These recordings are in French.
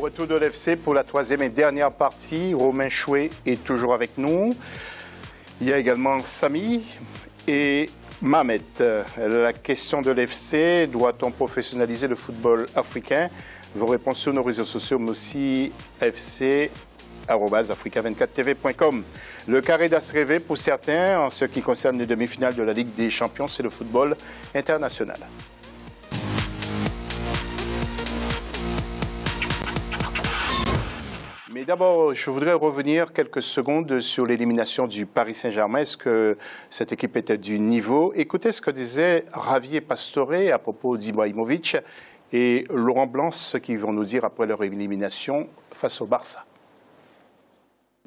Retour de l'FC pour la troisième et dernière partie. Romain Chouet est toujours avec nous. Il y a également Samy et Mohamed. La question de l'FC, doit-on professionnaliser le football africain? Vos réponses sur nos réseaux sociaux, mais aussi fc@africa24tv.com. Le carré d'as rêvé pour certains, en ce qui concerne les demi-finales de la Ligue des Champions, c'est le football international. Mais d'abord, je voudrais revenir quelques secondes sur l'élimination du Paris Saint-Germain. Est-ce que cette équipe était du niveau? Écoutez ce que disait Javier Pastore à propos d'Ibrahimovic et Laurent Blanc, ce qu'ils vont nous dire après leur élimination face au Barça.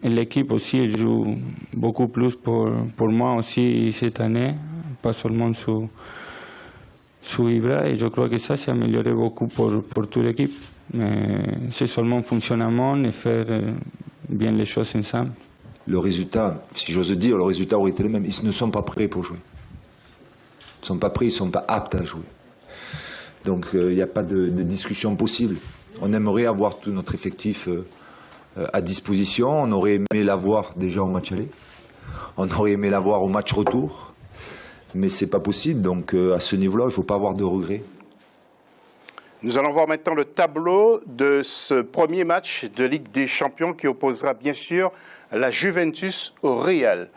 L'équipe aussi elle joue beaucoup plus pour moi aussi cette année, pas seulement sous Ibra, et je crois que ça s'est amélioré beaucoup pour toute l'équipe. Mais c'est seulement fonctionnement et faire bien les choses ensemble. Le résultat, si j'ose dire, le résultat aurait été le même. Ils ne sont pas prêts pour jouer. Ils ne sont pas prêts, ils ne sont pas aptes à jouer. Donc il n'y a pas de discussion possible. On aimerait avoir tout notre effectif à disposition. On aurait aimé l'avoir déjà au match aller. On aurait aimé l'avoir au match retour. Mais ce n'est pas possible. Donc à ce niveau-là, il ne faut pas avoir de regrets. Nous allons voir maintenant le tableau de ce premier match de Ligue des Champions qui opposera bien sûr la Juventus au Real.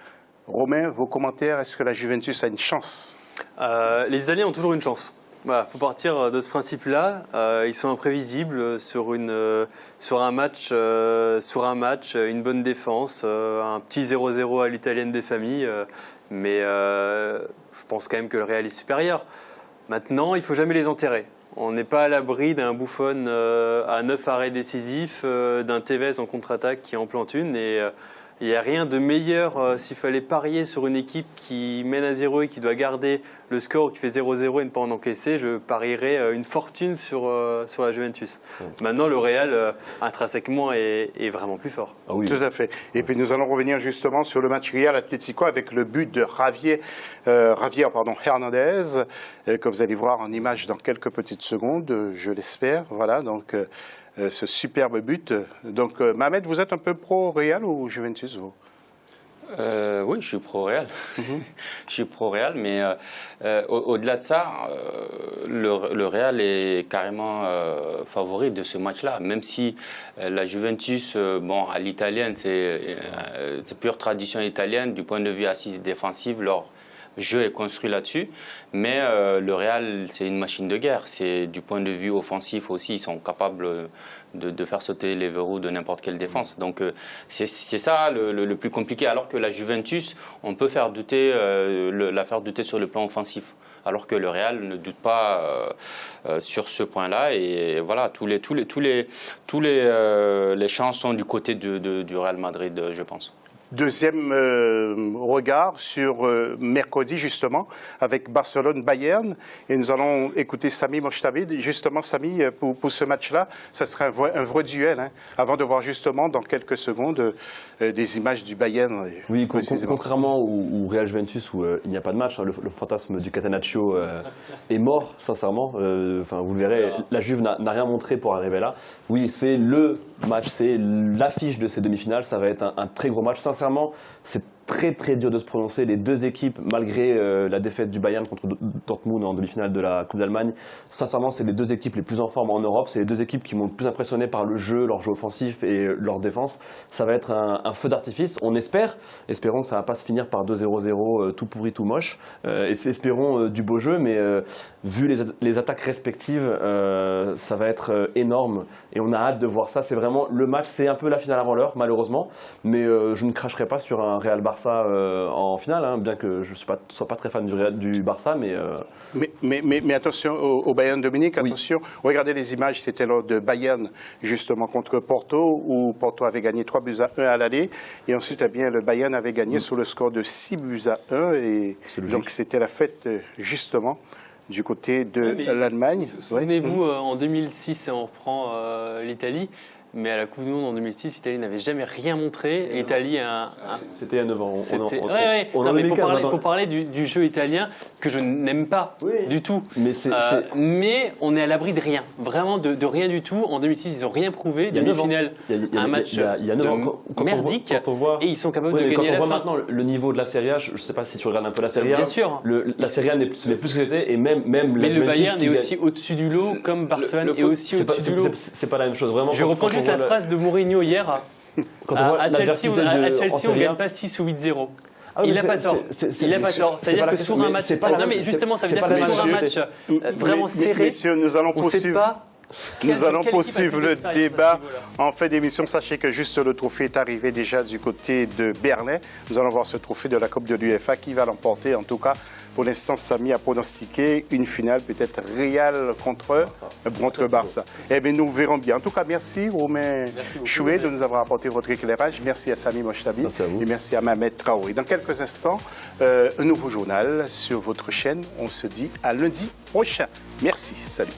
Romain, vos commentaires, est-ce que la Juventus a une chance? Les Italiens ont toujours une chance. Voilà, faut partir de ce principe-là. Ils sont imprévisibles sur un match, une bonne défense, un petit 0-0 à l'italienne des familles. Mais je pense quand même que le Real est supérieur. Maintenant, il ne faut jamais les enterrer. On n'est pas à l'abri d'un Buffon à 9 arrêts décisifs, d'un Tevez en contre-attaque qui en plante une. Et il n'y a rien de meilleur s'il fallait parier sur une équipe qui mène à 0 et qui doit garder le score, qui fait 0-0 et ne pas en encaisser. Je parierais une fortune sur la Juventus. Maintenant, le Real, intrinsèquement, est vraiment plus fort. Ah oui. Tout à fait. Et puis nous allons revenir justement sur le match Real Atlético avec le but de Javier Hernandez, que vous allez voir en image dans quelques petites secondes, je l'espère. Voilà, donc ce superbe but. Donc, Mohamed, vous êtes un peu pro-Real ou Juventus, vous? Oui, je suis pro-Real. Je suis pro-Real, mais au-delà de ça, le Real est carrément favori de ce match-là. Même si la Juventus, à l'italienne, c'est pure tradition italienne, du point de vue assise défensive, leur jeu est construit là-dessus, mais le Real, c'est une machine de guerre. C'est du point de vue offensif aussi, ils sont capables de faire sauter les verrous de n'importe quelle défense. Donc c'est ça le plus compliqué. Alors que la Juventus, on peut faire douter, la faire douter sur le plan offensif. Alors que le Real ne doute pas sur ce point-là. Et voilà, tous les chances sont du côté du Real Madrid, je pense. Deuxième regard sur mercredi, justement, avec Barcelone-Bayern. Et nous allons écouter Samy Mochtavid. Justement, Samy, pour ce match-là, ça sera un vrai duel, hein, avant de voir justement, dans quelques secondes, des images du Bayern. Oui, contrairement au Real Juventus, où il n'y a pas de match, hein, le fantasme du Catenaccio est mort, sincèrement. Vous le verrez, la Juve n'a rien montré pour arriver là. Oui, c'est le match, c'est l'affiche de ces demi-finales. Ça va être un très gros match. Sincèrement, c'est très très dur de se prononcer. Les deux équipes, malgré la défaite du Bayern contre Dortmund en demi-finale de la Coupe d'Allemagne, sincèrement, c'est les deux équipes les plus en forme en Europe. C'est les deux équipes qui m'ont le plus impressionné par le jeu, leur jeu offensif et leur défense. Ça va être un feu d'artifice. On espérons que ça ne va pas se finir par 2-0-0 tout pourri, tout moche. Espérons du beau jeu, mais vu les attaques respectives, ça va être énorme et on a hâte de voir ça. C'est vraiment le match, c'est un peu la finale avant l'heure, malheureusement, mais je ne cracherai pas sur un Real Barça en finale, hein, bien que je ne sois pas très fan du Barça, mais attention au Bayern de Munich, attention. Oui. Regardez les images, c'était lors de Bayern, justement, contre Porto, où Porto avait gagné 3-1 à l'aller, et ensuite, le Bayern avait gagné sur le score de 6-1, et donc c'était la fête, justement, du côté de l'Allemagne. Souvenez-vous, en 2006, on reprend l'Italie, mais à la Coupe du Monde en 2006, l'Italie n'avait jamais rien montré. Et l'Italie a C'était il y a 9 ans. Pour parler du jeu italien, que je n'aime pas du tout. Mais on est à l'abri de rien. Vraiment de rien du tout. En 2006, ils n'ont rien prouvé. Demi-finale, un match merdique. Et ils sont capables de gagner à la fin. Maintenant le niveau de la Serie A, je ne sais pas si tu regardes un peu la Serie A. Bien sûr. La Serie A n'est plus ce que c'était. Et même mais le Bayern est aussi au-dessus du lot, comme Barcelone est aussi au-dessus du lot. C'est pas la même chose, vraiment. Je reprends juste la phrase de Mourinho hier. À Chelsea, on ne gagne pas 6 ou 8-0. Il n'a pas tort. Il n'a pas tort. C'est-à-dire que sur un match. Non, mais justement, ça veut dire que sur un match vraiment serré, messieurs, nous allons on ne sait pas. Nous allons poursuivre le débat en fin d'émission. Sachez que juste le trophée est arrivé déjà du côté de Berlin. Nous allons voir ce trophée de la Coupe de l'UEFA qui va l'emporter. En tout cas, pour l'instant, Samy a pronostiqué une finale, peut-être Real contre Barça. Eh bien, nous verrons bien. En tout cas, merci Romain Chouet de nous avoir apporté votre éclairage. Merci à Samy Mochtabi et merci à Mohamed Traoré. Dans quelques instants, un nouveau journal sur votre chaîne. On se dit à lundi prochain. Merci. Salut.